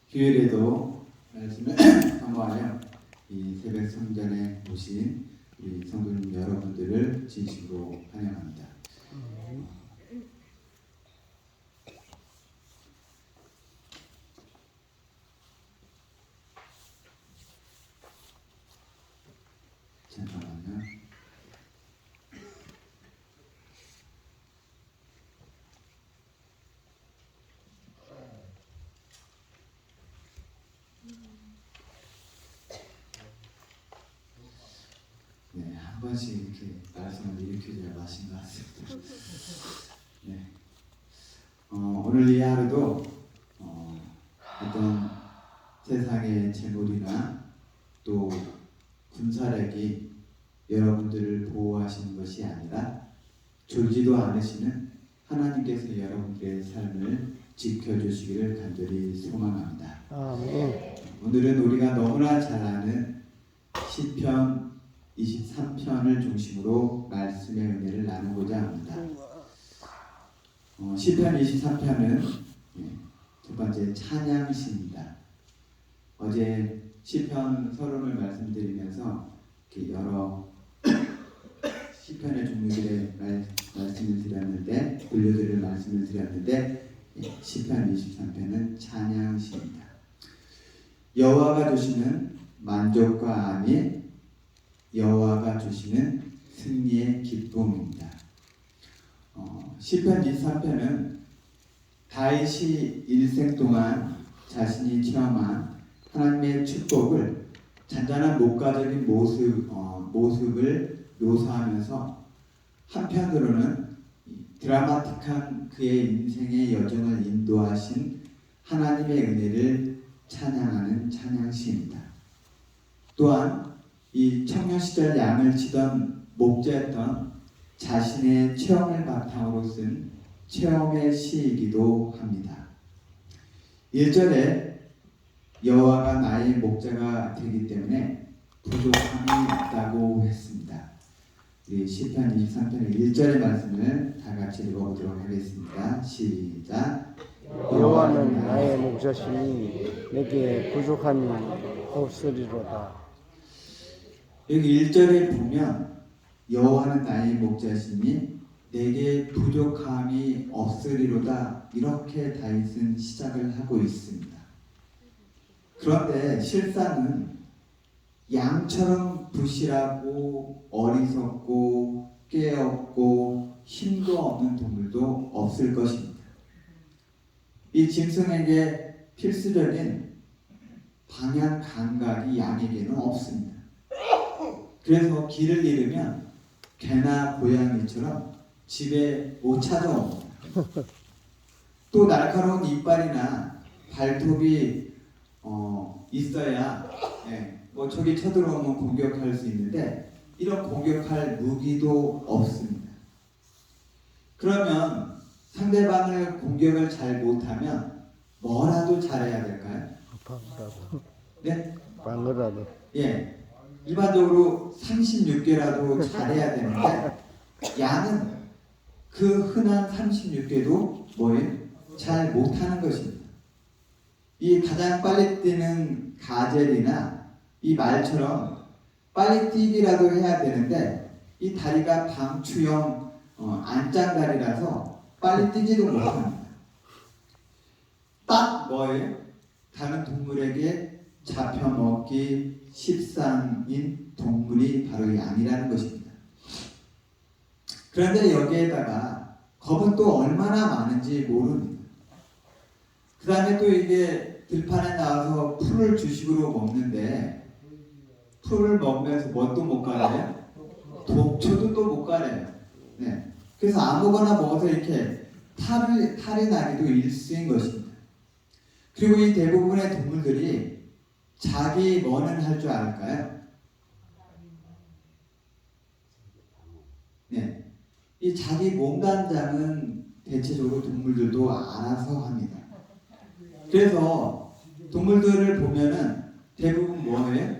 주일에도 말씀을 사모하여 이 새벽 성전에 오신 우리 성도님 여러분들을 진심으로 환영합니다. 잠깐만요. 네, 한 번씩 이렇게 말씀을 일으켜줘야 맛인 것 같습니다. 네. 오늘 이 하루도 어떤 세상의 재물이나 또 군사력이 여러분들을 보호하시는 것이 아니라 졸지도 않으시는 하나님께서 여러분들의 삶을 지켜주시기를 간절히 소망합니다. 아멘. 오늘은 우리가 너무나 잘 아는 시편 23편을 중심으로 말씀의 은혜를 나누고자 합니다. 시편 23편은 첫 번째 찬양시입니다. 어제 시편 서론을 말씀드리면서 여러 시편의 종류들의 말씀을 드렸는데, 분류들을 말씀을 드렸는데, 시편 23편은 찬양시입니다. 여호와가 주시는 만족과 안위, 여호와가 주시는 승리의 기쁨입니다. 시편 23편은 다윗이 일생 동안 자신이 체험한 하나님의 축복을 잔잔한 목가적인 모습을 묘사하면서 한편으로는 드라마틱한 그의 인생의 여정을 인도하신 하나님의 은혜를 찬양하는 찬양시입니다. 또한 이 청년 시절 양을 치던 목자였던 자신의 체험을 바탕으로 쓴 체험의 시이기도 합니다. 1절에 여호와가 나의 목자가 되기 때문에 부족함이 없다고 했습니다. 우리 시편 23편의 1절의 말씀을 다 같이 읽어보도록 하겠습니다. 시작. 여호와는 나의 목자시니 내게 부족함이 없으리로다. 여기 1절에 보면 여호와는 나의 목자시니 내게 부족함이 없으리로다, 이렇게 다윗은 시작을 하고 있습니다. 그런데 실상은 양처럼 부실하고 어리석고 깨없고 힘도 없는 동물도 없을 것입니다. 이 짐승에게 필수적인 방향 감각이 양에게는 없습니다. 그래서 길을 잃으면 개나 고양이처럼 집에 못 찾아옵니다. 또 날카로운 이빨이나 발톱이 있어야 적이 쳐들어오면 공격할 수 있는데 이런 공격할 무기도 없습니다. 그러면 상대방을 공격을 잘 못하면 뭐라도 잘해야 될까요? 방어라도. 네? 방어라도. 예. 일반적으로 36개라도 잘해야 되는데 양은 그 흔한 36개도 잘 못하는 것입니다. 이 가장 빨리 뛰는 가젤이나 이 말처럼 빨리 뛰기라도 해야 되는데 이 다리가 방추형 안짱다리라서 빨리 뛰지도 못합니다. 딱 다른 동물에게 잡혀먹기 십상인 동물이 바로 양이라는 것입니다. 그런데 여기에다가 겁은 또 얼마나 많은지 모릅니다. 그 다음에 또 이게 들판에 나와서 풀을 주식으로 먹는데 풀을 먹으면서 뭣도 못 가려요? 독초도 또 못 가려요. 네. 그래서 아무거나 먹어서 이렇게 탈이 나기도 일수인 것입니다. 그리고 이 대부분의 동물들이 자기 뭐는 할 줄 알까요? 네. 이 자기 몸 단장은 대체적으로 동물들도 알아서 합니다. 그래서 동물들을 보면은 대부분 뭐예요?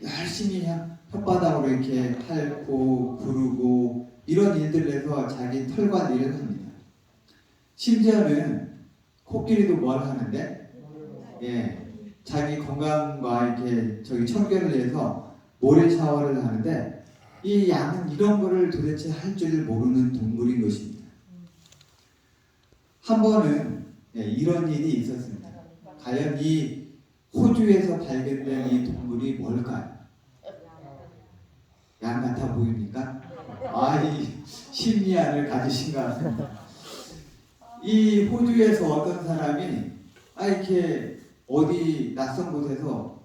열심히 혓바닥으로 이렇게 핥고 구르고 이런 일들을 해서 자기 털과 일을 합니다. 심지어는 코끼리도 뭘 하는데? 자기 건강과 이렇게 청결을 위해서 모래 샤워를 하는데 이 양은 이런 거를 도대체 할 줄 모르는 동물인 것입니다. 한 번은 이런 일이 있었습니다. 과연 이 호주에서 발견된 이 동물이 뭘까요? 양 같아 보입니까? 이 심리학을 가지신 것 같습니다. 이 호주에서 어떤 사람이 이렇게 어디 낯선 곳에서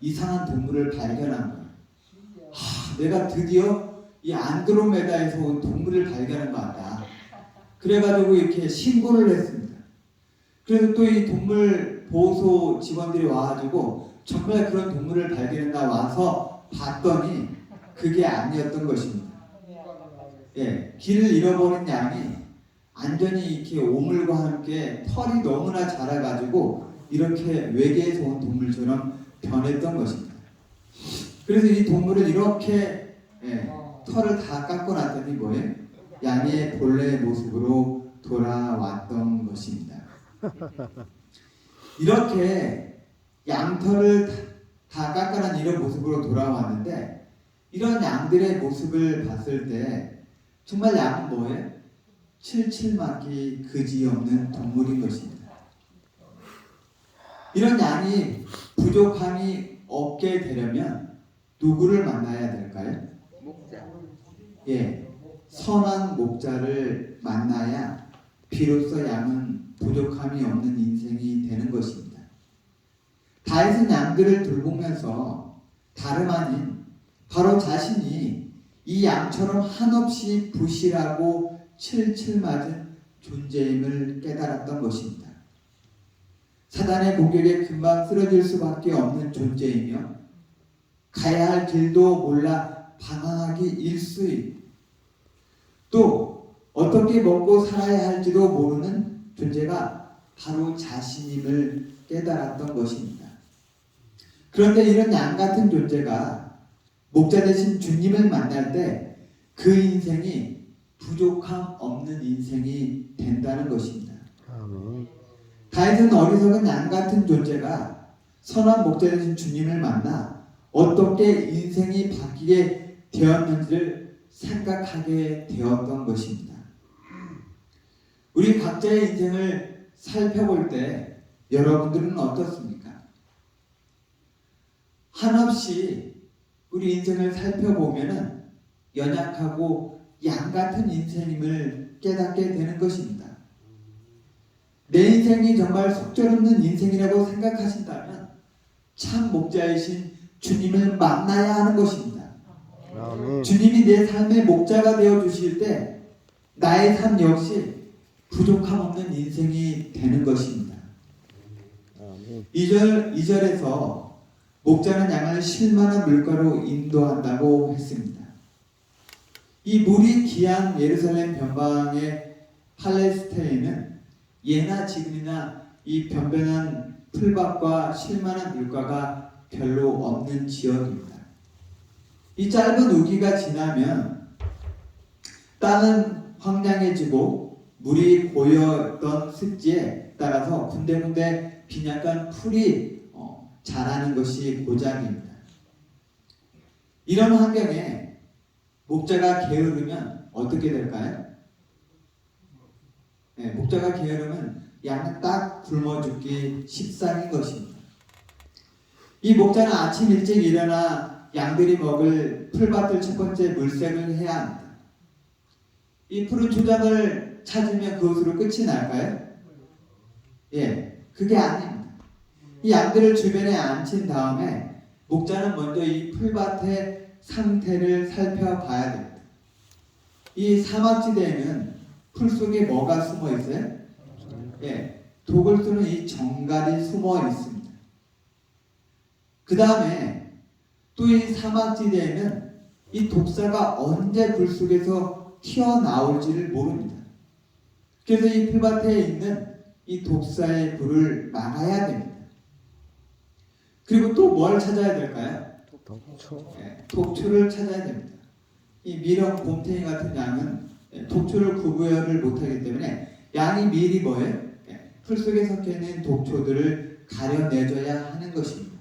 이상한 동물을 발견한 거예요. 내가 드디어 이 안드로메다에서 온 동물을 발견한 것 같다. 그래가지고 이렇게 신고를 했습니다. 그래서 또 이 동물 보호소 직원들이 와가지고 정말 그런 동물을 발견했나 와서 봤더니 그게 아니었던 것입니다. 길을 잃어버린 양이 안전히 이렇게 오물과 함께 털이 너무나 자라가지고 이렇게 외계에서 온 동물처럼 변했던 것입니다. 그래서 이 동물을 이렇게 털을 다 깎고 났더니 뭐예요? 양의 본래 모습으로 돌아왔던 것입니다. 이렇게 양털을 다 깎아난 이런 모습으로 돌아왔는데 이런 양들의 모습을 봤을 때 정말 양은 뭐예요? 칠칠맞기 그지없는 동물인 것입니다. 이런 양이 부족함이 없게 되려면 누구를 만나야 될까요? 목자. 선한 목자를 만나야 비로소 양은 부족함이 없는 인생이 되는 것입니다. 다윗은 양들을 돌보면서 다름 아닌 바로 자신이 이 양처럼 한없이 부실하고 칠칠맞은 존재임을 깨달았던 것입니다. 사단의 공격에 금방 쓰러질 수밖에 없는 존재이며 가야 할 길도 몰라 방황하기 일쑤이 또 어떻게 먹고 살아야 할지도 모르는 존재가 바로 자신임을 깨달았던 것입니다. 그런데 이런 양 같은 존재가 목자 되신 주님을 만날 때 그 인생이 부족함 없는 인생이 된다는 것입니다. 아멘. 다윗은 어리석은 양 같은 존재가 선한 목자 되신 주님을 만나 어떻게 인생이 바뀌게 되었는지를 생각하게 되었던 것입니다. 우리 각자의 인생을 살펴볼 때 여러분들은 어떻습니까? 한없이 우리 인생을 살펴보면은 연약하고 양 같은 인생임을 깨닫게 되는 것입니다. 내 인생이 정말 속절없는 인생이라고 생각하신다면 참 목자이신 주님을 만나야 하는 것입니다. 아멘. 주님이 내 삶의 목자가 되어 주실 때 나의 삶 역시 부족함 없는 인생이 되는 것입니다. 아멘. 2절에서 목자는 양을 쉴만한 물가로 인도한다고 했습니다. 이 물이 귀한 예루살렘 변방의 팔레스타인은 예나 지금이나 이 변변한 풀밭과 쉴만한 물가가 별로 없는 지역입니다. 이 짧은 우기가 지나면 땅은 황량해지고 물이 고였던 습지에 따라서 군데군데 빈약한 풀이 자라는 것이 고작입니다. 이런 환경에 목자가 게으르면 어떻게 될까요? 목자가 게으르면 양은 딱 굶어 죽기 십상인 것입니다. 이 목자는 아침 일찍 일어나 양들이 먹을 풀밭을 첫 번째 물색을 해야 합니다. 이 푸른 초장을 찾으면 그것으로 끝이 날까요? 그게 아닙니다. 이 양들을 주변에 앉힌 다음에 목자는 먼저 이 풀밭의 상태를 살펴봐야 됩니다. 이 사막지대에는 풀 속에 뭐가 숨어 있어요? 독을 쓰는 이 정갈이 숨어 있습니다. 그 다음에 또 이 사막지대에는 이 독사가 언제 불 속에서 튀어나올지를 모릅니다. 그래서 이 풀밭에 있는 이 독사의 불을 막아야 됩니다. 그리고 또 뭘 찾아야 될까요? 독초. 독초를 찾아야 됩니다. 이 미령, 곰탱이 같은 양은 독초를 구별을 못하기 때문에 양이 미리 뭐예요? 풀 속에 섞여 있는 독초들을 가려내줘야 하는 것입니다.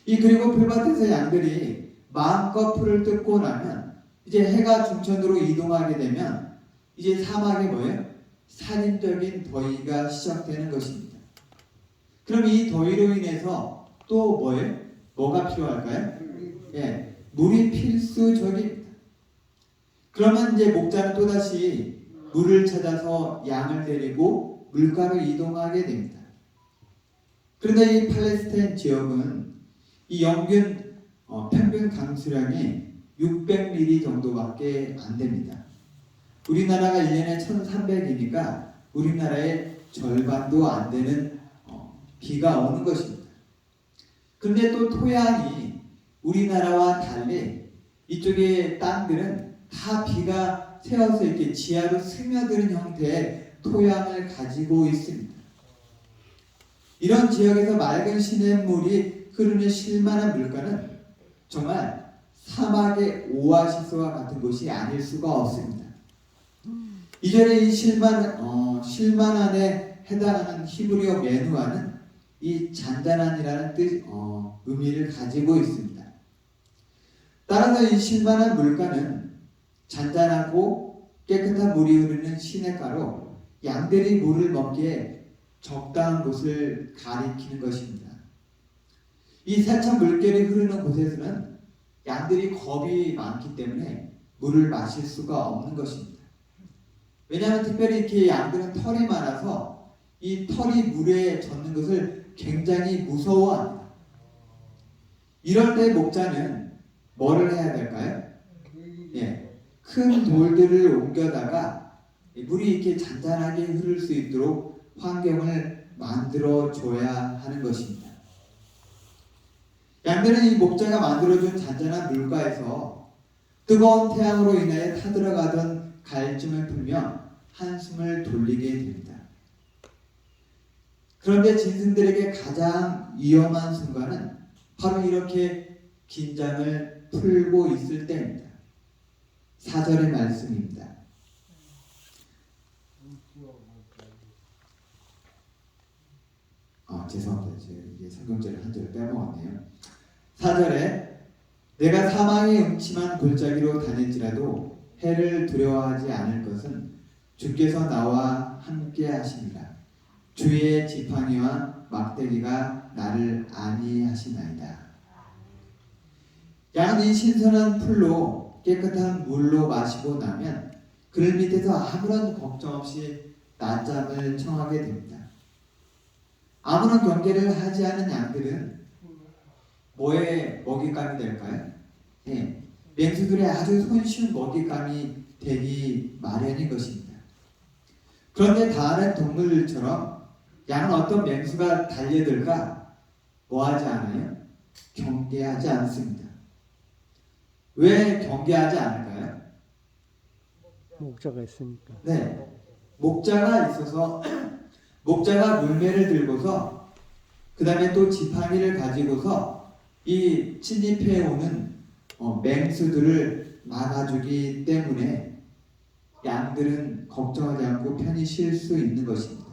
그리고 풀밭에서 양들이 마음껏 풀을 뜯고 나면 이제 해가 중천으로 이동하게 되면 이제 사막에 뭐예요? 살인적인 더위가 시작되는 것입니다. 그럼 이 더위로 인해서 또 뭐예요? 뭐가 필요할까요? 예, 물이 필수적입니다. 그러면 이제 목자는 또다시 물을 찾아서 양을 데리고 물가로 이동하게 됩니다. 그런데 이 팔레스타인 지역은 이 평균 강수량이 600mm 정도밖에 안 됩니다. 우리나라가 1년에 1300이니까 우리나라의 절반도 안 되는 비가 오는 것입니다. 그런데 또 토양이 우리나라와 달리 이쪽의 땅들은 다 비가 새어서 이렇게 지하로 스며드는 형태의 토양을 가지고 있습니다. 이런 지역에서 맑은 시냇물이 흐르는 쉴만한 물가는 정말 사막의 오아시스와 같은 곳이 아닐 수가 없습니다. 이전에 이 실만한에 해당하는 히브리어 메누아는 이 잔잔한이라는 의미를 가지고 있습니다. 따라서 이 실만한 물가는 잔잔하고 깨끗한 물이 흐르는 시냇가로 양들이 물을 먹기에 적당한 곳을 가리키는 것입니다. 이 세찬 물결이 흐르는 곳에서는 양들이 겁이 많기 때문에 물을 마실 수가 없는 것입니다. 왜냐하면 특별히 이렇게 양들은 털이 많아서 이 털이 물에 젖는 것을 굉장히 무서워합니다. 이럴 때 목자는 뭐를 해야 될까요? 예, 큰 돌들을 옮겨다가 물이 이렇게 잔잔하게 흐를 수 있도록 환경을 만들어 줘야 하는 것입니다. 양들은 이 목자가 만들어준 잔잔한 물가에서 뜨거운 태양으로 인해 타들어가던 갈증을 풀며 한숨을 돌리게 됩니다. 그런데 짐승들에게 가장 위험한 순간은 바로 이렇게 긴장을 풀고 있을 때입니다. 4절의 말씀입니다. 죄송합니다. 제가 이게 성경절을 한 절을 빼먹었네요. 4절에 내가 사망의 음침한 골짜기로 다닐지라도 해를 두려워하지 않을 것은 주께서 나와 함께 하심이라. 주의 지팡이와 막대기가 나를 안위하시나이다. 양은 이 신선한 풀로 깨끗한 물로 마시고 나면 그늘 밑에서 아무런 걱정 없이 낮잠을 청하게 됩니다. 아무런 경계를 하지 않은 양들은 뭐의 먹잇감이 될까요? 예, 맹수들의 아주 손쉬운 먹잇감이 되기 마련인 것입니다. 그런데 다른 동물처럼 양은 어떤 맹수가 달려들까 뭐하지 않아요? 경계하지 않습니다. 왜 경계하지 않을까요? 목자가 있으니까. 네, 목자가 있어서 목자가 물매를 들고서 그 다음에 또 지팡이를 가지고서 이 침입해 오는 맹수들을 막아주기 때문에 양들은 걱정하지 않고 편히 쉴 수 있는 것입니다.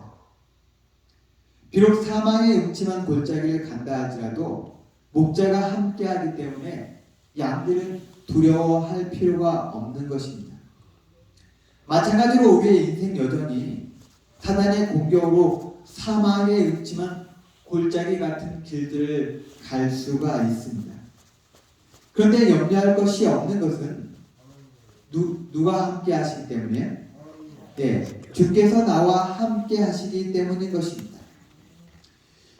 비록 사망의 음침한 골짜기를 간다 할지라도 목자가 함께하기 때문에 양들은 두려워할 필요가 없는 것입니다. 마찬가지로 우리의 인생 여전히 사단의 공격으로 사망의 음침한 골짜기 같은 길들을 갈 수가 있습니다. 그런데 염려할 것이 없는 것은 누가 함께 하시기 때문에 주께서 나와 함께 하시기 때문인 것입니다.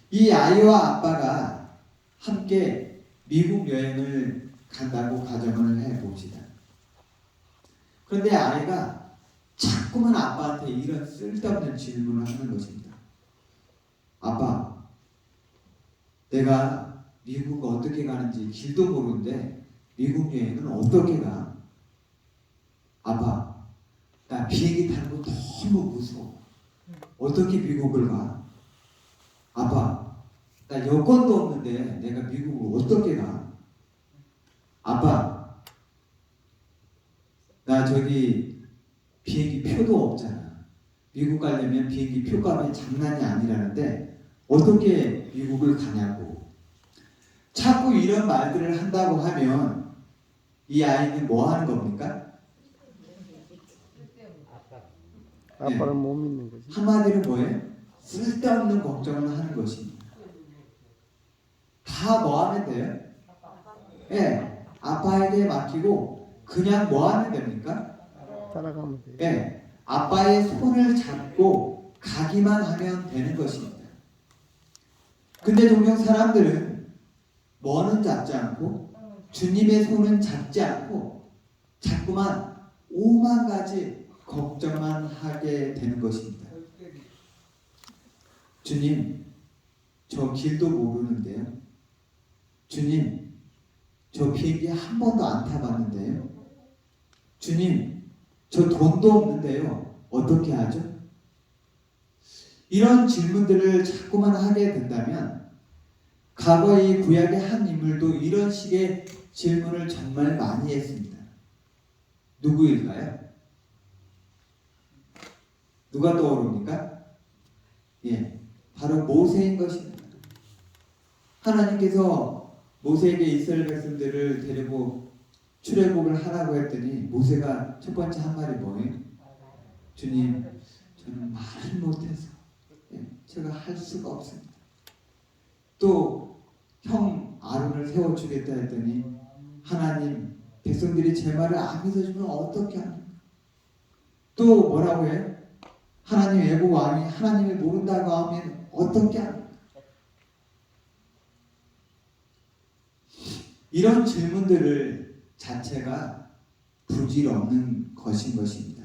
이 아이와 아빠가 함께 미국 여행을 간다고 가정을 해봅시다. 그런데 아이가 자꾸만 아빠한테 이런 쓸데없는 질문을 하는 것입니다. 아빠, 내가 미국 어떻게 가는지 길도 모르는데 미국 여행은 어떻게 가? 아빠, 나 비행기 타는 거 너무 무서워. 어떻게 미국을 가? 아빠, 나 여권도 없는데 내가 미국을 어떻게 가? 아빠, 나 저기 비행기 표도 없잖아. 미국 가려면 비행기 표값이 장난이 아니라는데 어떻게 미국을 가냐고. 자꾸 이런 말들을 한다고 하면 이 아이는 뭐 하는 겁니까? 아빠를 못 믿는 거지. 한마디로 뭐예요? 쓸데없는 걱정을 하는 것입니다. 다 뭐 하면 돼요? 예, 아빠에게 맡기고 그냥 뭐 하면 됩니까? 따라가면 돼. 예, 아빠의 손을 잡고 가기만 하면 되는 것입니다. 근데 종종 사람들은 뭐는 잡지 않고 주님의 손은 잡지 않고 자꾸만 오만 가지 걱정만 하게 되는 것입니다. 주님, 저 길도 모르는데요. 주님, 저 비행기 한 번도 안 타봤는데요. 주님, 저 돈도 없는데요. 어떻게 하죠? 이런 질문들을 자꾸만 하게 된다면 과거의 구약의 한 인물도 이런 식의 질문을 정말 많이 했습니다. 누구일까요? 누가 떠오릅니까? 예, 바로 모세인 것입니다. 하나님께서 모세에게 이스라엘 백성들을 데리고 출애굽을 하라고 했더니 모세가 첫 번째 한 말이 뭐예요? 주님, 저는 말을 못해서 제가 할 수가 없습니다. 또 형 아론을 세워주겠다 했더니 하나님, 백성들이 제 말을 안 믿어주면 어떻게 합니까? 또 뭐라고 해요? 하나님 애국 왕이 하나님을 모른다고 하면 어떻게 합니까? 이런 질문들을 자체가 부질없는 것인 것입니다.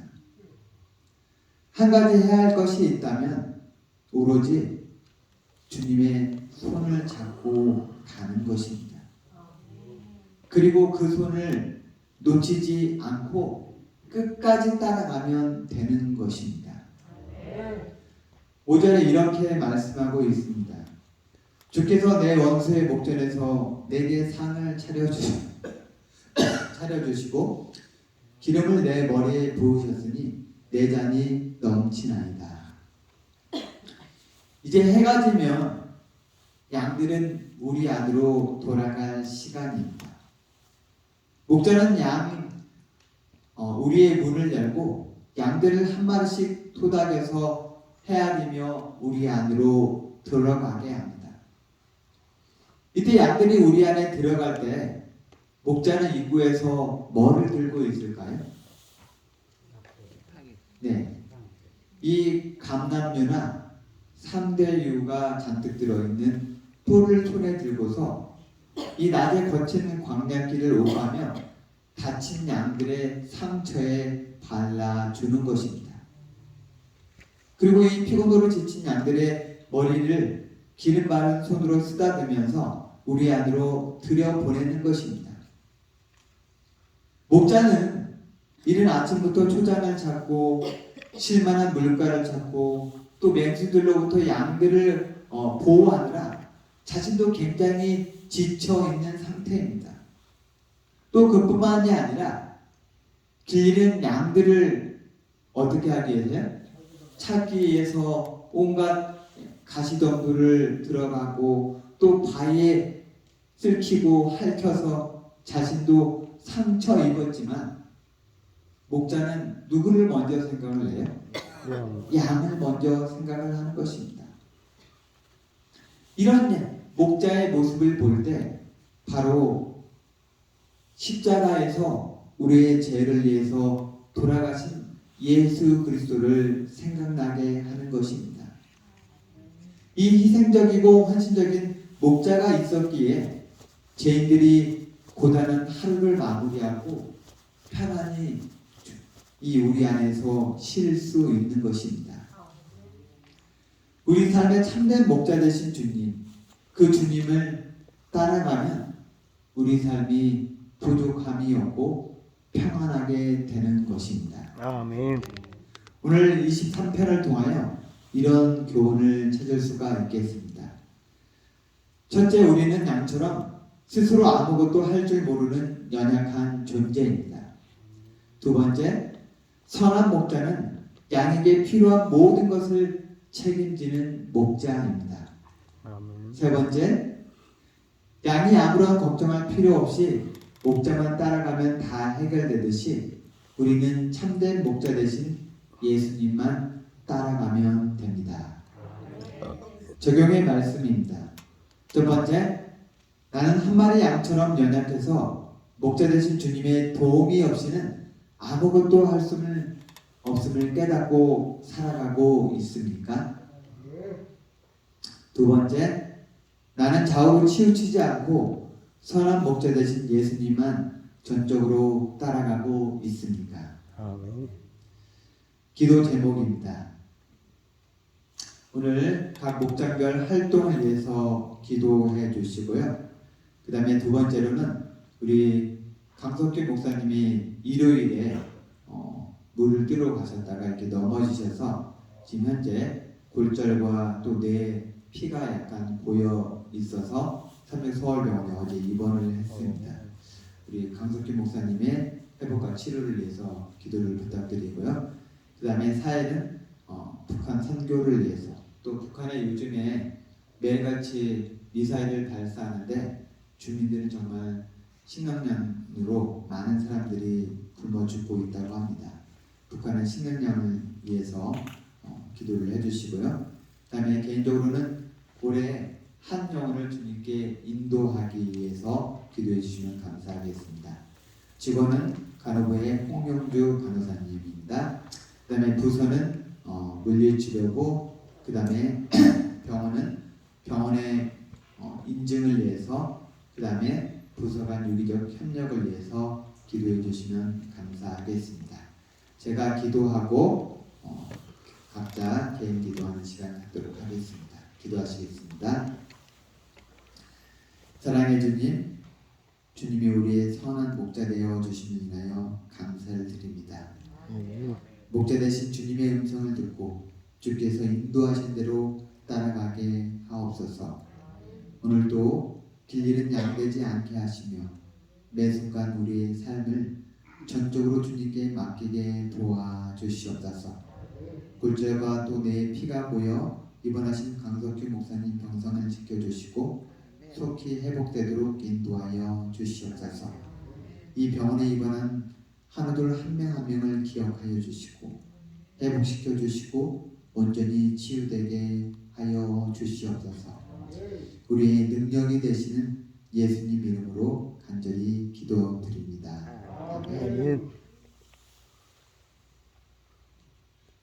한 가지 해야 할 것이 있다면 오로지 주님의 손을 잡고 가는 것입니다. 그리고 그 손을 놓치지 않고 끝까지 따라가면 되는 것입니다. 5절에 이렇게 말씀하고 있습니다. 주께서 내 원수의 목전에서 내게 상을 차려주시고 기름을 내 머리에 부으셨으니 내 잔이 넘치나이다. 이제 해가 지면 양들은 우리 안으로 돌아갈 시간입니다. 목자는 우리의 문을 열고 양들을 한 마리씩 토닥여서 헤아리며 우리 안으로 들어가게 합니다. 이때 양들이 우리 안에 들어갈 때 목자는 입구에서 뭐를 들고 있을까요? 네, 이 감람류나 3대류가 잔뜩 들어있는 뿔을 손에 들고서 이 낮에 거친 광야길을 오가며 다친 양들의 상처에 발라주는 것입니다. 그리고 이 피곤으로 지친 양들의 머리를 기름 바른 손으로 쓰다듬으면서 우리 안으로 들여보내는 것입니다. 목자는 이른 아침부터 초장을 찾고 실만한 물가를 찾고 또 맹수들로부터 양들을 보호하느라 자신도 굉장히 지쳐있는 상태입니다. 또 그뿐만이 아니라 길 잃은 양들을 어떻게 하기 위해서요? 찾기 위해서 온갖 가시덤불을 들어가고 또 바위에 쓸키고 핥혀서 자신도 상처 입었지만 목자는 누구를 먼저 생각을 해요? 양을 먼저 생각을 하는 것입니다. 이런 목자의 모습을 볼 때 바로 십자가에서 우리의 죄를 위해서 돌아가신 예수 그리스도를 생각나게 하는 것입니다. 이 희생적이고 헌신적인 목자가 있었기에 죄인들이 고단한 하루를 마무리하고 편안히 우리 안에서 쉴 수 있는 것입니다. 우리 삶의 참된 목자 되신 주님, 그 주님을 따라가면 우리 삶이 부족함이 없고 평안하게 되는 것입니다. 아멘. 오늘 23편을 통하여 이런 교훈을 찾을 수가 있겠습니다. 첫째, 우리는 양처럼 스스로 아무것도 할 줄 모르는 연약한 존재입니다. 두 번째, 선한 목자는 양에게 필요한 모든 것을 책임지는 목자입니다. 아멘. 세 번째, 양이 아무런 걱정할 필요 없이 목자만 따라가면 다 해결되듯이 우리는 참된 목자 대신 예수님만 따라가면 됩니다. 적용의 말씀입니다. 첫 번째, 나는 한 마리 양처럼 연약해서 목자 되신 주님의 도움이 없이는 아무것도 할 수는 없음을 깨닫고 살아가고 있습니까? 두 번째, 나는 좌우로 치우치지 않고 선한 목자 되신 예수님만 전적으로 따라가고 있습니까? 아멘. 기도 제목입니다. 오늘 각 목장별 활동을 위해서 기도해 주시고요. 그 다음에 두 번째로는 우리 강석규 목사님이 일요일에 물을 뜨러 가셨다가 이렇게 넘어지셔서 지금 현재 골절과 또 뇌 피가 약간 고여 있어서 삼육서울병원에 어제 입원을 했습니다. 우리 강석규 목사님의 회복과 치료를 위해서 기도를 부탁드리고요. 그 다음에 사회는 북한 선교를 위해서 또 북한에 요즘에 매일같이 미사일을 발사하는데 주민들은 정말 식량난으로 많은 사람들이 굶어 죽고 있다고 합니다. 북한은 식량량을 위해서 기도를 해주시고요. 그 다음에 개인적으로는 올해 한 영혼을 주님께 인도하기 위해서 기도해 주시면 감사하겠습니다. 직원은 간호부의 홍영주 간호사님입니다. 그 다음에 부서는 물리치료부, 그 다음에 병원은 병원의 인증을 위해서, 그 다음에 부서 간 유기적 협력을 위해서 기도해 주시면 감사하겠습니다. 제가 기도하고 각자 개인 기도하는 시간 갖도록 하겠습니다. 기도하시겠습니다. 사랑의 주님, 주님이 우리의 선한 목자 되어 주심을 인하여 감사를 드립니다. 목자 되신 주님의 음성을 듣고 주께서 인도하신 대로 따라가게 하옵소서. 오늘도 길 잃은 양 되지 않게 하시며 매 순간 우리의 삶을 전적으로 주님께 맡기게 도와주시옵소서. 골절과 또 내 피가 고여 입원하신 강석규 목사님 병상을 지켜주시고 속히 회복되도록 인도하여 주시옵소서. 이 병원에 입원한 한우들 한 명 한 명을 기억하여 주시고 회복시켜 주시고 온전히 치유되게 하여 주시옵소서. 우리의 능력이 되시는 예수님 이름으로 간절히 기도드립니다. 아멘.